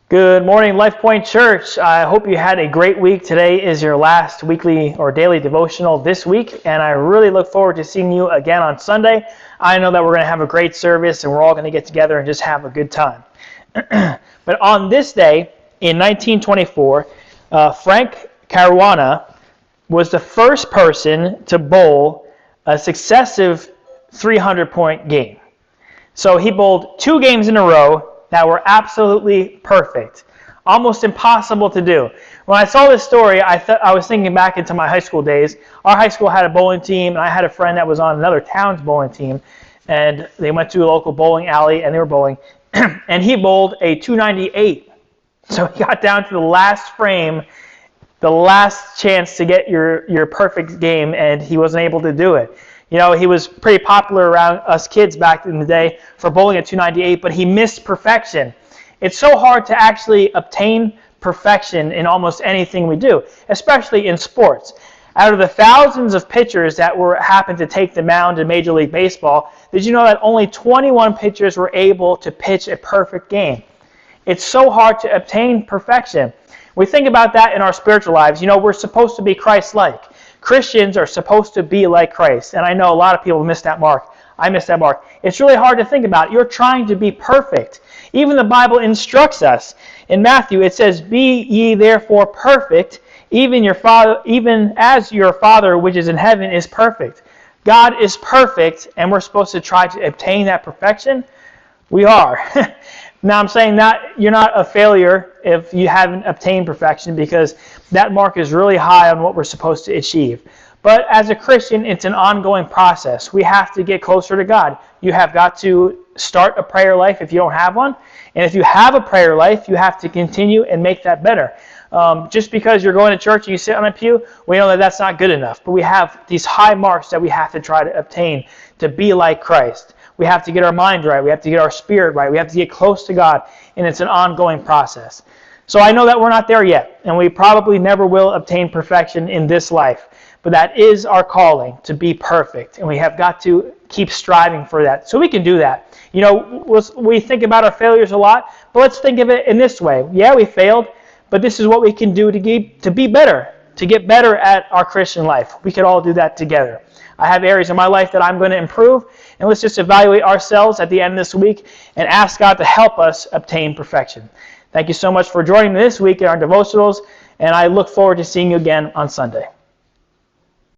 Good morning, Life Point Church. I hope you had a great week. Today is your last weekly or daily devotional this week, and I really look forward to seeing you again on Sunday. I know that we're going to have a great service, and we're all going to get together and just have a good time. But on this day, in 1924, Frank Caruana was the first person to bowl a successive 300-point game. So he bowled 2 games in a row that were absolutely perfect, almost impossible to do. When I saw this story, I was thinking back into my high school days. Our high school had a bowling team, and I had a friend that was on another town's bowling team, and they went to a local bowling alley, and they were bowling, and he bowled a 298. So he got down to the last frame, the last chance to get your perfect game, and he wasn't able to do it. You know, he was pretty popular around us kids back in the day for bowling at 298, but he missed perfection. It's so hard to actually obtain perfection in almost anything we do, especially in sports. Out of the thousands of pitchers that happened to take the mound in Major League Baseball, did you know that only 21 pitchers were able to pitch a perfect game? It's so hard to obtain perfection. We think about that in our spiritual lives. You know, we're supposed to be Christ-like. Christians are supposed to be like Christ. And I know a lot of people miss that mark. I miss that mark. It's really hard to think about. You're trying to be perfect. Even the Bible instructs us. In Matthew, it says, "Be ye therefore perfect, even as your Father which is in heaven is perfect." God is perfect, and we're supposed to try to obtain that perfection. We are. Now, I'm saying that you're not a failure if you haven't obtained perfection, because that mark is really high on what we're supposed to achieve. But as a Christian, it's an ongoing process. We have to get closer to God. You have got to start a prayer life if you don't have one. And if you have a prayer life, you have to continue and make that better. Just because you're going to church and you sit on a pew, we know that that's not good enough. But we have these high marks that we have to try to obtain to be like Christ. We have to get our mind right. We have to get our spirit right. We have to get close to God, and it's an ongoing process. So I know that we're not there yet, and we probably never will obtain perfection in this life. But that is our calling, to be perfect, and we have got to keep striving for that. So we can do that. You know, we think about our failures a lot, but let's think of it in this way. Yeah, we failed, but this is what we can do to be better, to get better at our Christian life. We could all do that together. I have areas in my life that I'm going to improve, and let's just evaluate ourselves at the end of this week and ask God to help us obtain perfection. Thank you so much for joining me this week in our devotionals, and I look forward to seeing you again on Sunday.